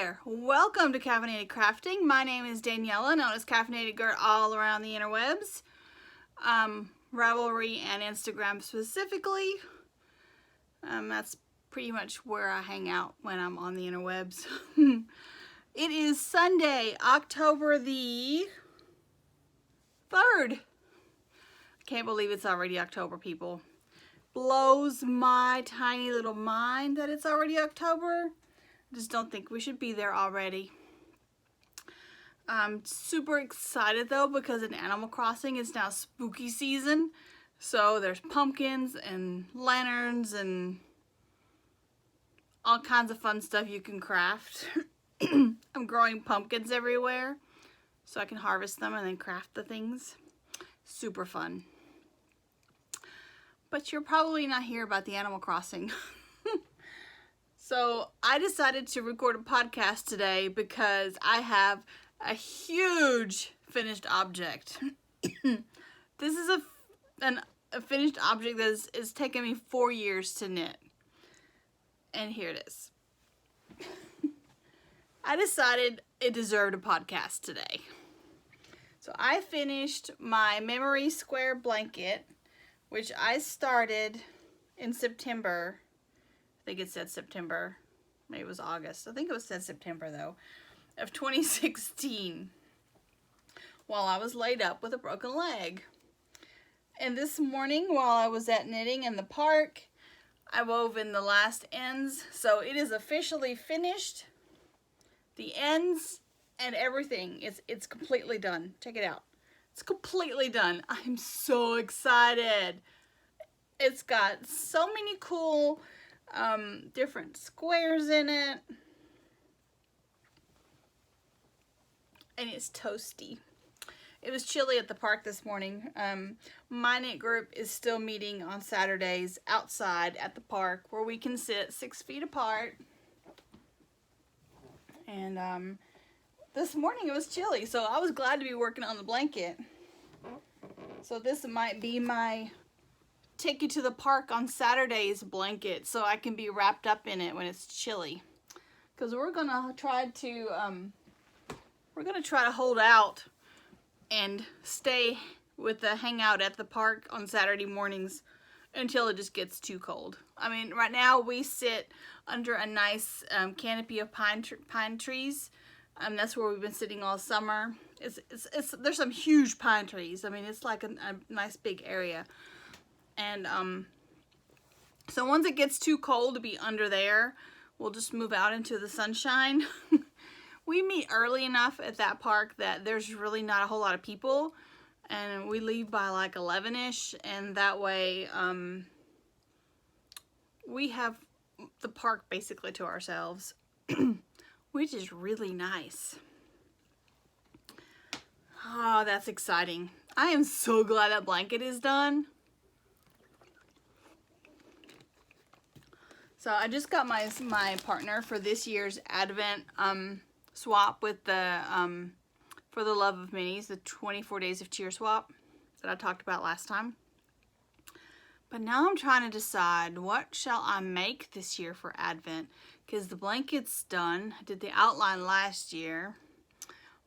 there! Welcome to Caffeinated Crafting. My name is Daniela, known as Caffeinated Girl all around the interwebs. Ravelry and Instagram specifically. That's pretty much where I hang out when I'm on the interwebs. It is Sunday, October the 3rd. I can't believe it's already October, people. Blows my tiny little mind that it's already October. I just don't think we should be there already. I'm super excited though because in Animal Crossing it's now spooky season. So there's pumpkins and lanterns and all kinds of fun stuff you can craft. I'm growing pumpkins everywhere so I can harvest them and then craft the things. Super fun. But you're probably not here about the Animal Crossing. So I decided to record a podcast today because I have a huge finished object. This is a finished object that is taken me 4 years to knit. And here it is. I decided it deserved a podcast today. So I finished my memory square blanket, which I started in September. I think it said September. Maybe it was August. I think it said September though, of 2016, while I was laid up with a broken leg. And this morning, while I was at knitting in the park, I wove in the last ends. So it is officially finished. The ends and everything, it's completely done. Check it out. It's completely done. I'm so excited. It's got so many cool different squares in it. And it's toasty. It was chilly at the park this morning. My knit group is still meeting on Saturdays outside at the park where we can sit 6 feet apart. And this morning it was chilly, so I was glad to be working on the blanket. So this might be my take you to the park on Saturdays blanket so I can be wrapped up in it when it's chilly. Because we're gonna try to hold out and stay with the hangout at the park on Saturday mornings until it just gets too cold. I mean, right now we sit under a nice canopy of pine trees. That's where we've been sitting all summer. There's some huge pine trees. I mean, it's like a nice big area. And so once it gets too cold to be under there, we'll just move out into the sunshine. We meet early enough at that park that there's really not a whole lot of people, and we leave by like 11ish, and that way we have the park basically to ourselves, which is really nice. Oh, that's exciting. I am so glad that blanket is done. So I just got my partner for this year's Advent swap with the For the Love of Minis, the 24 Days of Cheer swap that I talked about last time. But now I'm trying to decide what shall I make this year for Advent, because the blanket's done. I did the outline last year.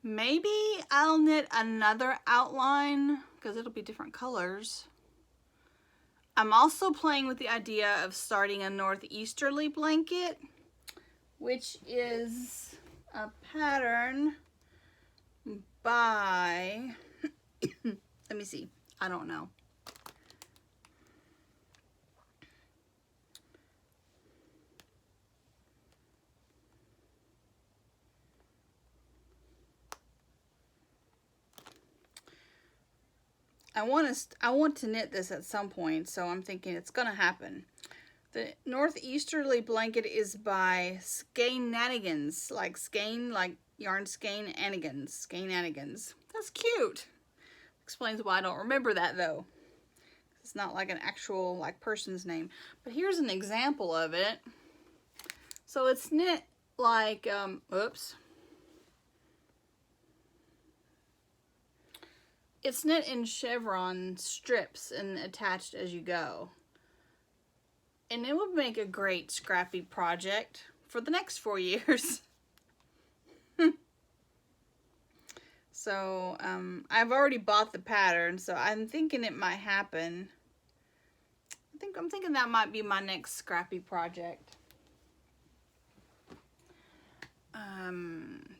Maybe I'll knit another outline because it'll be different colors. I'm also playing with the idea of starting a northeasterly blanket, which is a pattern by, let me see, I don't know. I want to knit this at some point, so I'm thinking it's gonna happen. The northeasterly blanket is by Skein-Nanigans, like Skein, like yarn Skein-Nanigans, Skein-Nanigans. That's cute. Explains why I don't remember that though. It's not like an actual like person's name. But here's an example of it. So it's knit like, oops. It's knit in chevron strips and attached as you go. And it would make a great scrappy project for the next 4 years. So, I've already bought the pattern, so I'm thinking it might happen. I'm thinking that might be my next scrappy project.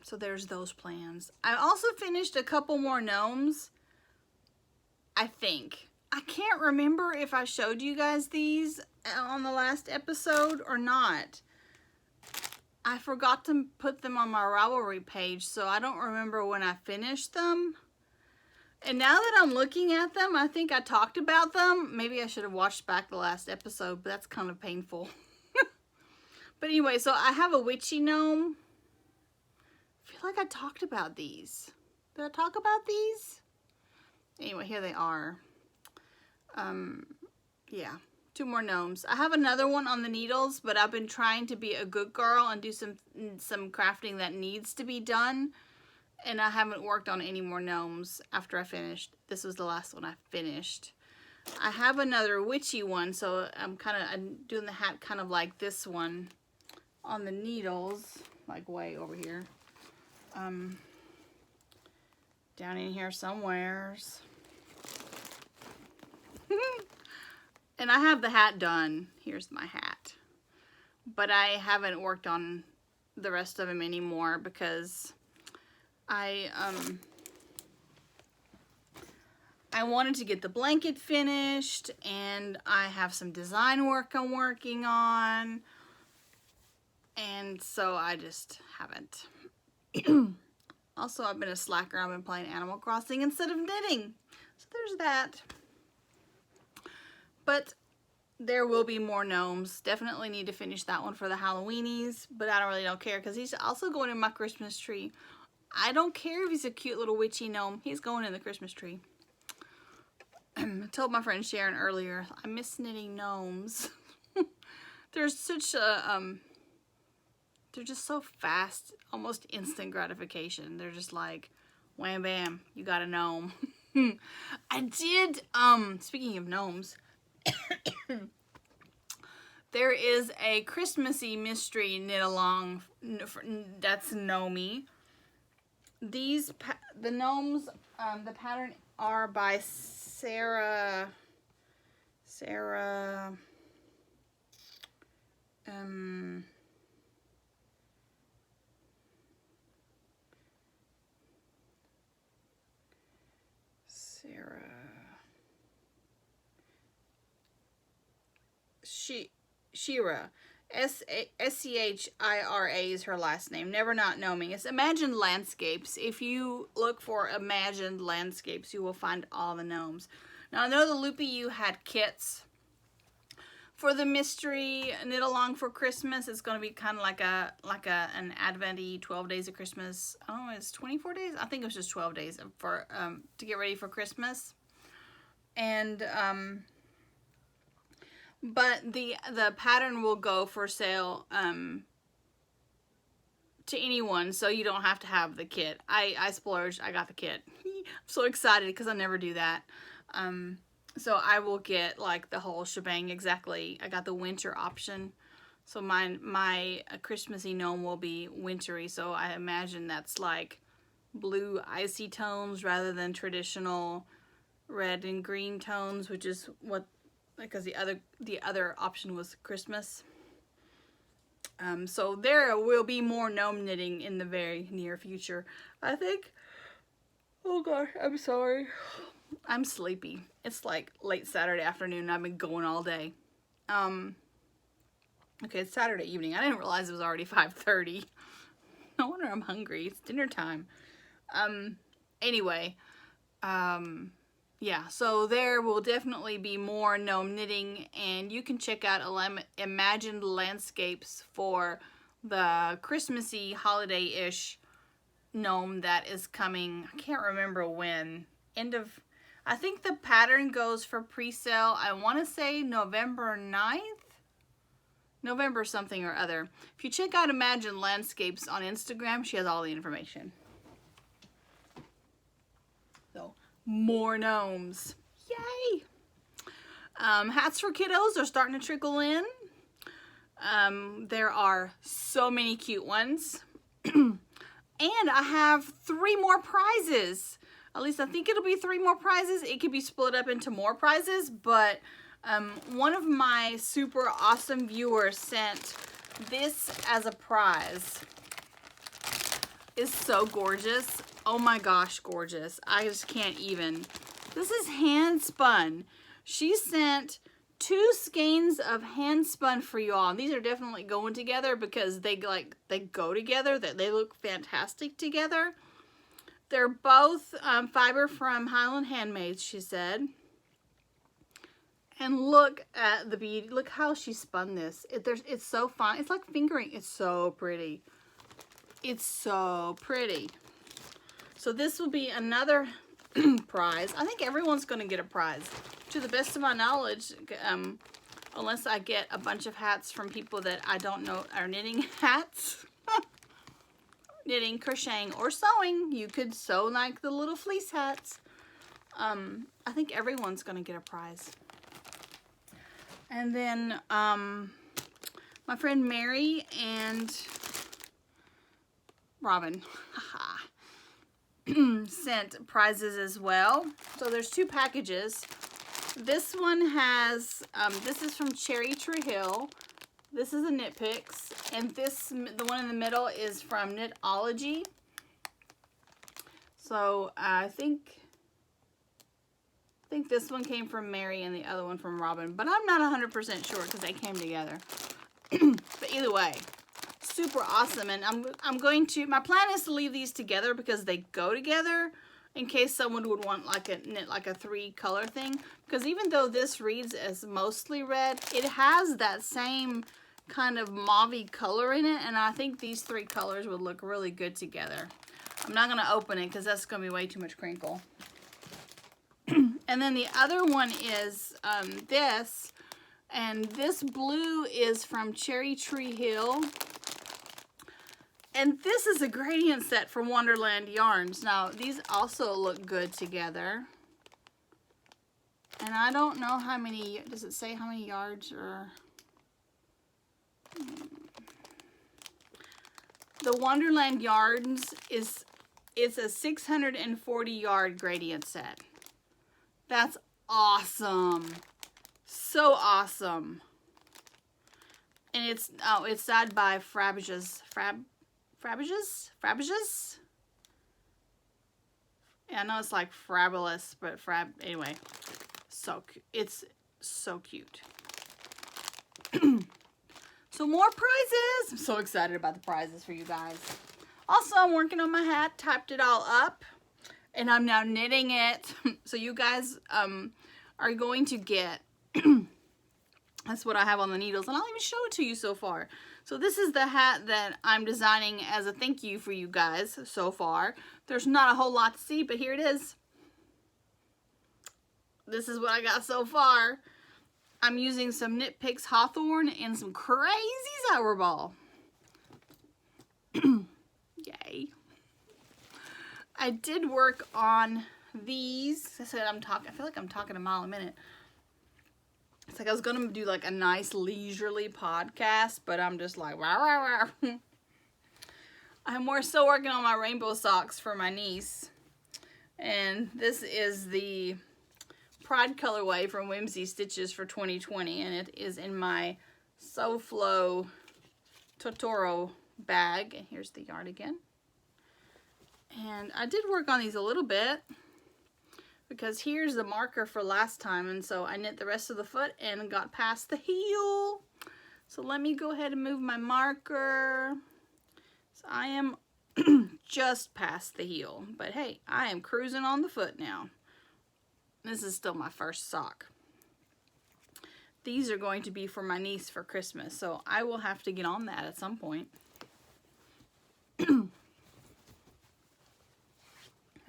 So there's those plans. I also finished a couple more gnomes, I think. I can't remember if I showed you guys these on the last episode or not. I forgot to put them on my Ravelry page, so I don't remember when I finished them. And now that I'm looking at them, I think I talked about them. Maybe I should have watched back the last episode, but that's kind of painful. But anyway, so I have a witchy gnome. I feel like I talked about these. Did I talk about these? Anyway, here they are. Yeah, 2 more gnomes. I have another one on the needles, but I've been trying to be a good girl and do some crafting that needs to be done. And I haven't worked on any more gnomes after I finished. This was the last one I finished. I have another witchy one, so I'm doing the hat kind of like this one on the needles, like way over here. Down in here somewheres. And I have the hat done. Here's my hat. But I haven't worked on the rest of them anymore because I wanted to get the blanket finished, and I have some design work I'm working on, and so I just haven't. Also, I've been a slacker. I've been playing Animal Crossing instead of knitting, so there's that. But there will be more gnomes. Definitely need to finish that one for the Halloweenies, but I don't care because he's also going in my Christmas tree. I don't care if he's a cute little witchy gnome. He's going in the Christmas tree. I told my friend Sharon earlier, I miss knitting gnomes. They're such a, they're just so fast, almost instant gratification. They're just like, wham bam, you got a gnome. I did, speaking of gnomes, there is a Christmassy mystery knit along that's Gnomey. These, the gnomes, the pattern are by Sarah, Shira. Schira is her last name. Never Not Gnoming. It's Imagined Landscapes. If you look for Imagined Landscapes, you will find all the gnomes. Now, I know the Loopy You had kits for the mystery knit along for Christmas. It's going to be kind of like an Advent-y 12 days of Christmas. Oh, it's 24 days? I think it was just 12 days for to get ready for Christmas. And but the pattern will go for sale to anyone, so you don't have to have the kit. I splurged. I got the kit. I'm so excited because I never do that. So I will get like the whole shebang exactly. I got the winter option. So my Christmassy gnome will be wintry. So I imagine that's like blue icy tones rather than traditional red and green tones, which is what, because the other option was Christmas. So there will be more gnome knitting in the very near future, I think. Oh gosh, I'm sorry. I'm sleepy. It's like late Saturday afternoon and I've been going all day. Okay, it's Saturday evening. I didn't realize it was already 5:30. No wonder I'm hungry. It's dinner time. Anyway, yeah, so there will definitely be more gnome knitting, and you can check out Imagined Landscapes for the Christmassy holiday-ish gnome that is coming. I can't remember when. I think the pattern goes for pre-sale, I want to say November 9th? November something or other. If you check out Imagined Landscapes on Instagram, she has all the information. So, more gnomes. Yay! Hats for kiddos are starting to trickle in. There are so many cute ones. And I have 3 more prizes. At least I think it'll be 3 more prizes. It could be split up into more prizes, but one of my super awesome viewers sent this as a prize. It's so gorgeous. Oh my gosh, gorgeous. I just can't even. This is hand spun. She sent 2 skeins of hand spun for you all. And these are definitely going together because they go together. That they look fantastic together. They're both fiber from Highland Handmaids, she said. And look at the bead. Look how she spun this. It's so fun. It's like fingering. It's so pretty. It's so pretty. So this will be another prize. I think everyone's going to get a prize. To the best of my knowledge, unless I get a bunch of hats from people that I don't know are knitting hats. Knitting, crocheting, or sewing. You could sew like the little fleece hats. I think everyone's going to get a prize. And then my friend Mary and Robin sent prizes as well. So there's 2 packages. This one has, this is from Cherry Tree Hill. This is a Knit Picks. And the one in the middle is from Knitology. So I think this one came from Mary and the other one from Robin. But I'm not 100% sure because they came together. But either way, super awesome. And I'm going to, my plan is to leave these together because they go together in case someone would want knit like a 3 color thing. Because even though this reads as mostly red, it has that same kind of mauve-y color in it. And I think these 3 colors would look really good together. I'm not going to open it because that's going to be way too much crinkle. And then the other one is this. And this blue is from Cherry Tree Hill. And this is a gradient set from Wonderland Yarns. Now, these also look good together. And I don't know how many, does it say how many yards or... The Wonderland Yarns it's a 640 yard gradient set. That's awesome. So awesome. And it's side by Frabbage's. Frabbage's? Yeah, I know it's like Frabulous, but anyway. It's so cute. So more prizes. I'm so excited about the prizes for you guys. Also, I'm working on my hat, typed it all up, and I'm now knitting it. So you guys are going to get, that's what I have on the needles, and I'll even show it to you so far. So this is the hat that I'm designing as a thank you for you guys so far. There's not a whole lot to see, but here it is. This is what I got so far. I'm using some Knit Picks Hawthorne and some crazy Sour Ball. Yay. I did work on these. I said I feel like I'm talking a mile a minute. It's like I was going to do like a nice leisurely podcast, but I'm just like, rah, rah, rah. I'm more so working on my rainbow socks for my niece. And this is the Pride colorway from Whimsy Stitches for 2020, and it is in my SoFlo Totoro bag. And here's the yarn again. And I did work on these a little bit because here's the marker for last time, and so I knit the rest of the foot and got past the heel. So let me go ahead and move my marker. So I am just past the heel, but hey, I am cruising on the foot now. This is still my first sock. These are going to be for my niece for Christmas, so I will have to get on that at some point. Let's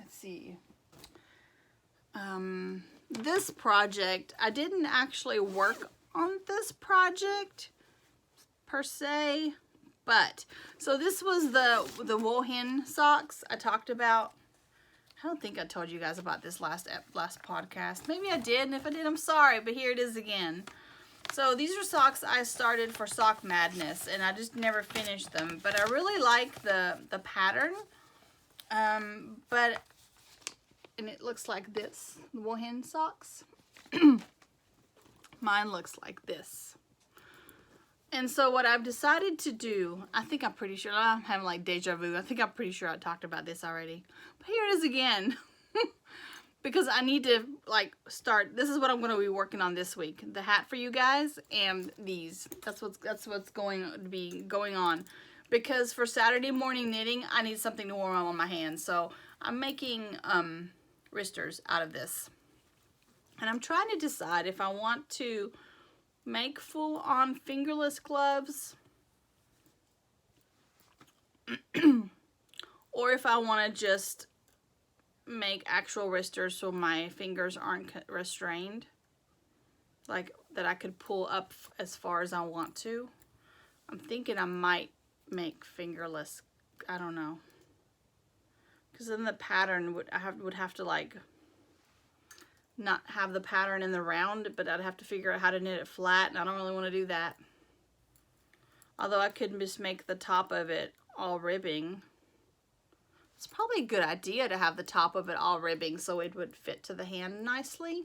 see. This project, I didn't actually work on this project per se, but so this was the wool hen socks I talked about. I don't think I told you guys about this last podcast. Maybe I did, and if I did, I'm sorry, but here it is again. So these are socks I started for Sock Madness, and I just never finished them. But I really like the pattern But, and it looks like this, the wool hen socks. Mine looks like this. And so what I've decided to do, I think I'm pretty sure, I'm having like deja vu. I think I'm pretty sure I talked about this already. But here it is again. Because I need to like start, this is what I'm going to be working on this week. The hat for you guys and these. That's what's going to be going on. Because for Saturday morning knitting, I need something to warm up on my hands. So I'm making wristers out of this. And I'm trying to decide if I want to make full-on fingerless gloves or if I want to just make actual wristers so my fingers aren't restrained, like that I could pull up as far as I want to. I'm thinking I might make fingerless. I don't know, because then the pattern would have to like not have the pattern in the round, but I'd have to figure out how to knit it flat, and I don't really want to do that. Although I could just make the top of it all ribbing. It's probably a good idea to have the top of it all ribbing so it would fit to the hand nicely.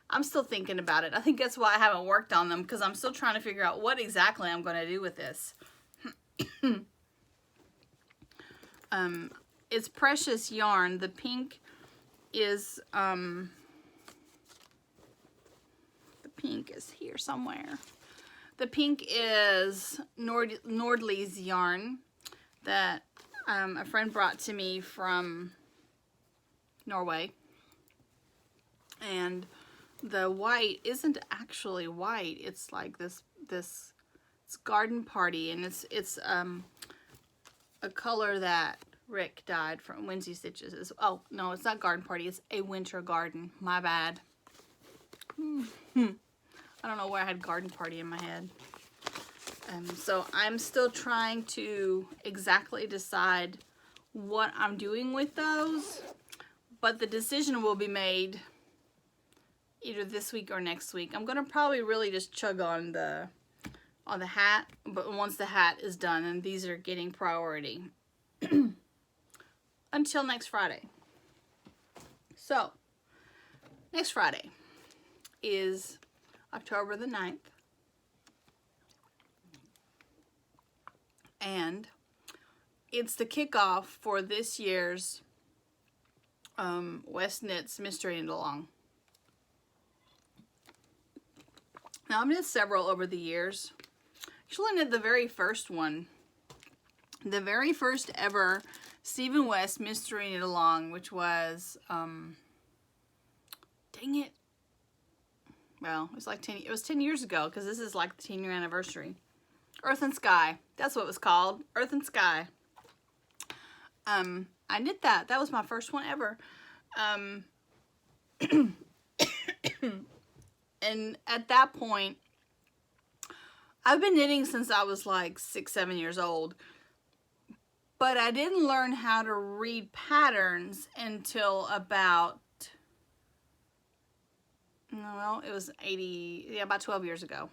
I'm still thinking about it. I think that's why I haven't worked on them, because I'm still trying to figure out what exactly I'm going to do with this. It's precious yarn. The pink is the pink is here somewhere. The pink is Nordley's yarn that a friend brought to me from Norway, and the white isn't actually white. It's like this it's Garden Party, and it's a color that Rick dyed from Winsey Stitches. Oh, no, it's not Garden Party. It's A Winter Garden. My bad. I don't know where I had Garden Party in my head. So I'm still trying to exactly decide what I'm doing with those. But the decision will be made either this week or next week. I'm going to probably really just chug on the hat. But once the hat is done, and these are getting priority. Until next Friday. So, next Friday is October the 9th. And it's the kickoff for this year's West Knits Mystery Knit Along. Now, I've knit several over the years. Actually, knit the very first one. The very first ever Stephen West Mystery Knit Along, which was, dang it. Well, it was like 10 years ago, because this is like the 10-year anniversary. Earth and Sky. That's what it was called. Earth and Sky. I knit that. That was my first one ever. And at that point, I've been knitting since I was like 6, 7 years old. But I didn't learn how to read patterns until about, well, it was about 12 years ago.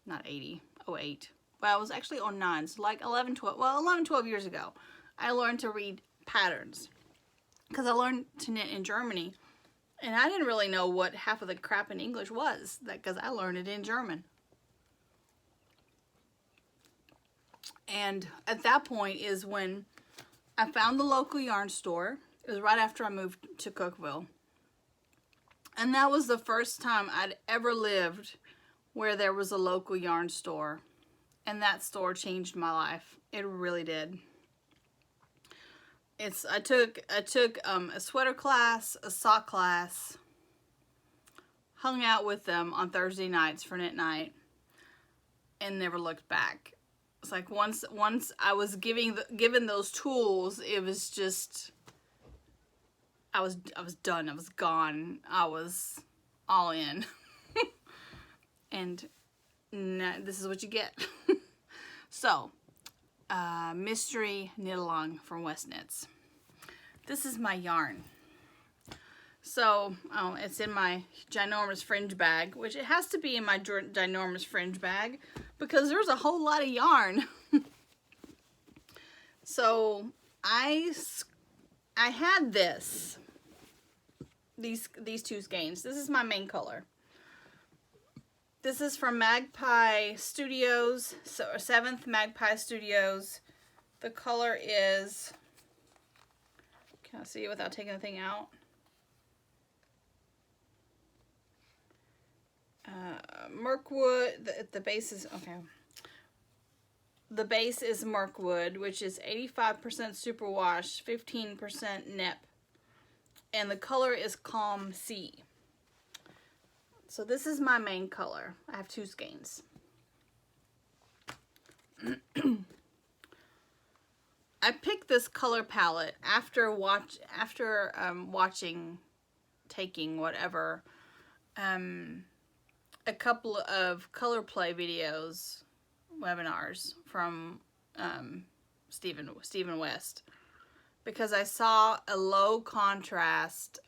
Not 80, 08. Well, it was actually 09, so like 11, 12 years ago. I learned to read patterns. Because I learned to knit in Germany. And I didn't really know what half of the crap in English was, because I learned it in German. And at that point is when I found the local yarn store. It was right after I moved to Cookville. And that was the first time I'd ever lived where there was a local yarn store. And that store changed my life. It really did. I took a sweater class, a sock class, hung out with them on Thursday nights for knit night, and never looked back. It's like once I was given those tools, it was just I was done. I was gone. I was all in. And this is what you get. So, Mystery Knit Along from West Knits. This is my yarn. So, it's in my ginormous fringe bag, which it has to be in my ginormous fringe bag because there's a whole lot of yarn. So, I had these two skeins. This is my main color. This is from Magpie Studios, so 7th Magpie Studios. The color is, can I see it without taking the thing out? Mirkwood, the base is, okay. The base is Mirkwood, which is 85% superwash, 15% nip. And the color is Calm Sea. So this is my main color. I have two skeins. I picked this color palette after taking whatever, a couple of color play videos, webinars from Stephen West, because I saw a low contrast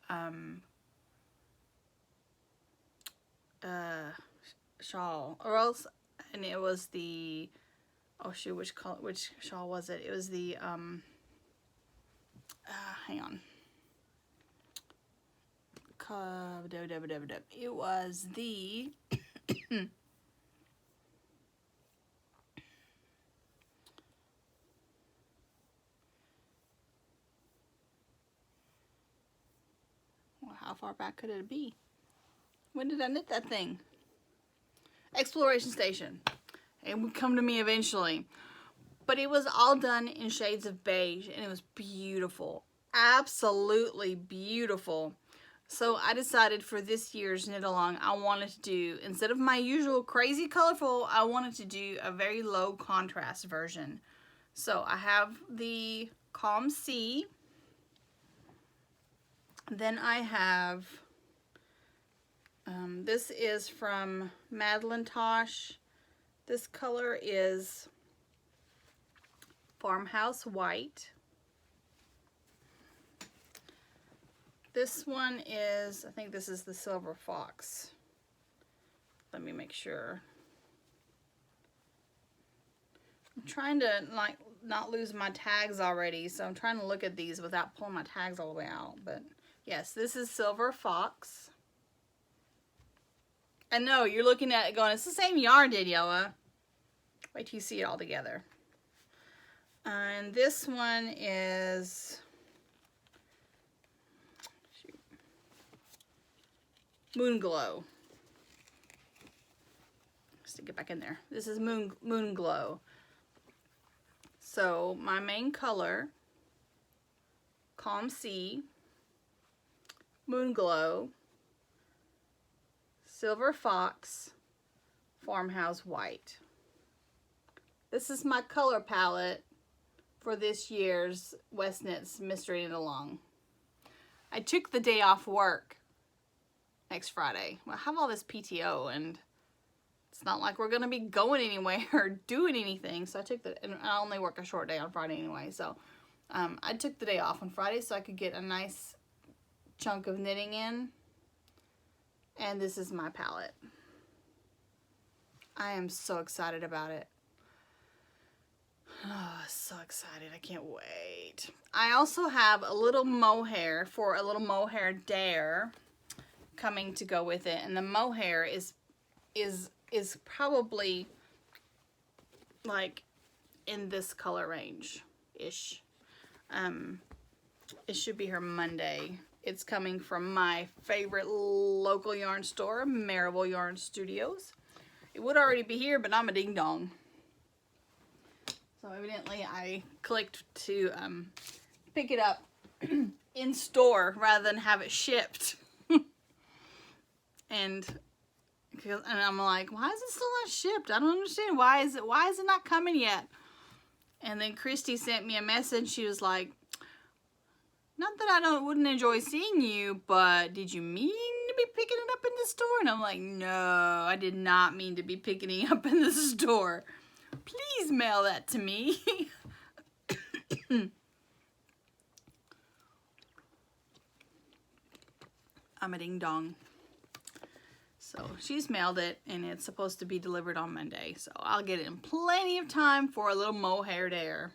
shawl, or else, and it was the, oh shoot, which shawl was it? It was the hang on. It was the well, how far back could it be? When did I knit that thing? Exploration Station. It would come to me eventually. But it was all done in shades of beige, and it was beautiful. Absolutely beautiful. So I decided for this year's knit along, I wanted to do, instead of my usual crazy colorful, I wanted to do a very low contrast version. So I have the Calm Sea. Then I have, this is from Madeline Tosh. This color is Farmhouse White. This one is, I think this is the Silver Fox. Let me make sure. I'm trying to like not lose my tags already, so I'm trying to look at these without pulling my tags all the way out. But yes, this is Silver Fox. I know, you're looking at it going, it's the same yarn, Daniela. Wait till you see it all together. And this one is, shoot, Moon Glow. Stick it back in there. This is Moon Glow. So my main color, Calm Sea, Moon Glow, Silver Fox, Farmhouse White. This is my color palette for this year's West Knits Mystery Knit Along. I took the day off work next Friday. Well, I have all this PTO, and it's not like we're gonna be going anywhere or doing anything. So I took and I only work a short day on Friday anyway. So I took the day off on Friday so I could get a nice chunk of knitting in. And this is my palette. I am so excited about it. Oh, so excited. I can't wait. I also have a little mohair for a little mohair dare coming to go with it. And the mohair is probably like in this color range-ish. It should be here Monday. It's coming from my favorite local yarn store, Marable Yarn Studios. It would already be here, but I'm a ding-dong. So evidently I clicked to pick it up in store rather than have it shipped. and I'm like, why is it still not shipped? I don't understand. Why is it not coming yet? And then Christy sent me a message. She was like, not that I wouldn't enjoy seeing you, but did you mean to be picking it up in the store? And I'm like, no, I did not mean to be picking it up in the store. Please mail that to me. I'm a ding dong. So she's mailed it, and it's supposed to be delivered on Monday. So I'll get it in plenty of time for a little mohair dare.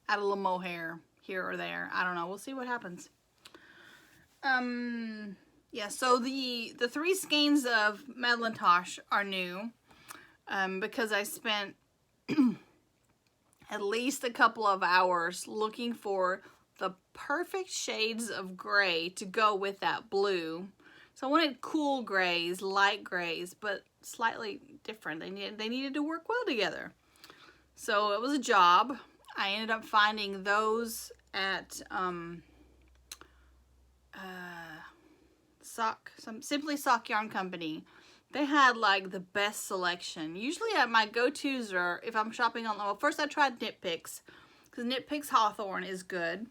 add a little mohair here or there. I don't know. We'll see what happens. Yeah, so the 3 skeins of Madeline Tosh are new because I spent at least a couple of hours looking for the perfect shades of gray to go with that blue. So I wanted cool grays, light grays, but slightly different. They needed to work well together. So it was a job. I ended up finding those at some Simply Sock Yarn Company. They had like the best selection. Usually my go-tos are, if I'm shopping on, well, first I tried Knit Picks, because Knit Picks Hawthorne is good.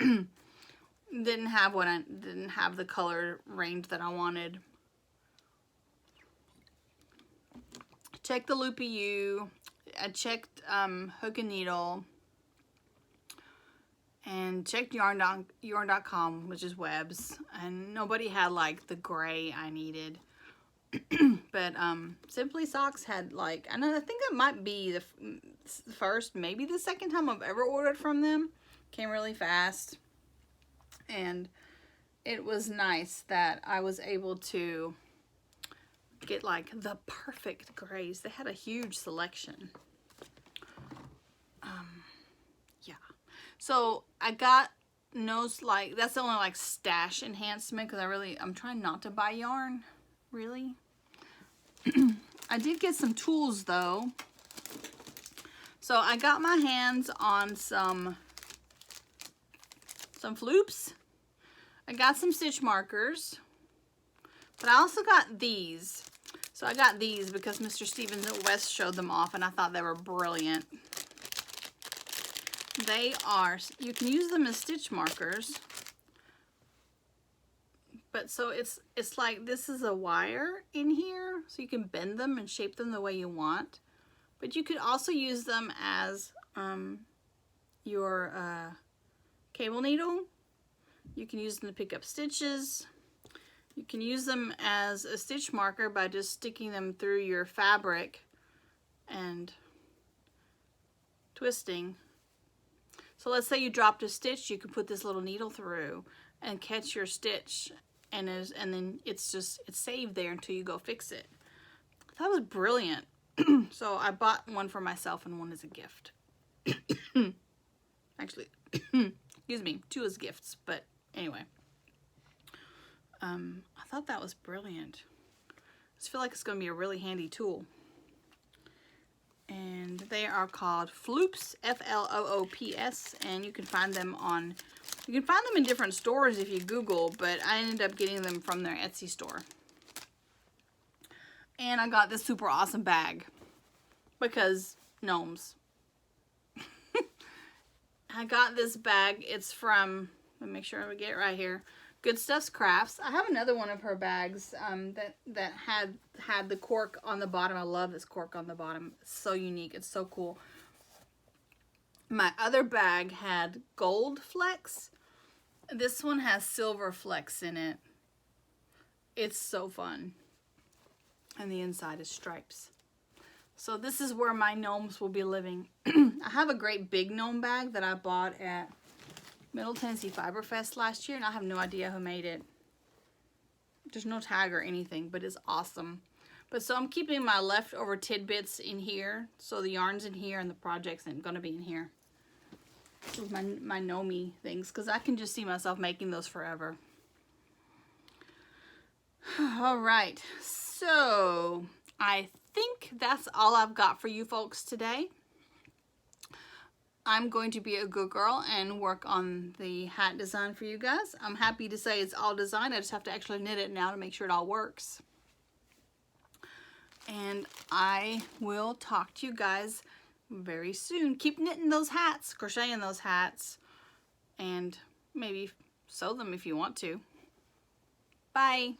Didn't have the color range that I wanted. Checked the Loopy U. I checked Hook and Needle. And checked yarn.com, which is Webs, and nobody had like the gray I needed. But Simply Socks had like, I think it might be the first, maybe the second time I've ever ordered from them. Came really fast, and it was nice that I was able to get like the perfect grays. They had a huge selection. Yeah. So I got those, like, that's the only like stash enhancement, because I'm trying not to buy yarn, really. I did get some tools though. So I got my hands on some floops. I got some stitch markers, but I also got these. So I got these because Mr. Stevens at West showed them off, and I thought they were brilliant. They are, you can use them as stitch markers, but so it's like, this is a wire in here, so you can bend them and shape them the way you want. But you could also use them as your cable needle. You can use them to pick up stitches. You can use them as a stitch marker by just sticking them through your fabric and twisting. So let's say you dropped a stitch, you can put this little needle through and catch your stitch, and then it's saved there until you go fix it. That was brilliant. So I bought one for myself and one as a gift. Actually, excuse me, 2 as gifts, but anyway. I thought that was brilliant. I just feel like it's going to be a really handy tool. And they are called Floops, F-L-O-O-P-S, and you can find them in different stores if you Google, but I ended up getting them from their Etsy store. And I got this super awesome bag because gnomes. I got this bag. It's from, let me make sure I get it right here, Good Stuff's Crafts. I have another one of her bags that had the cork on the bottom. I love this cork on the bottom. It's so unique. It's so cool. My other bag had gold flecks. This one has silver flecks in it. It's so fun. And the inside is stripes. So this is where my gnomes will be living. I have a great big gnome bag that I bought at Middle Tennessee Fiber Fest last year, and I have no idea who made it. There's no tag or anything, but it's awesome. But so I'm keeping my leftover tidbits in here, so the yarn's in here and the project's going to be in here. This is my gnome things, because I can just see myself making those forever. All right, so I think that's all I've got for you folks today. I'm going to be a good girl and work on the hat design for you guys. I'm happy to say it's all designed. I just have to actually knit it now to make sure it all works. And I will talk to you guys very soon. Keep knitting those hats, crocheting those hats, and maybe sew them if you want to. Bye.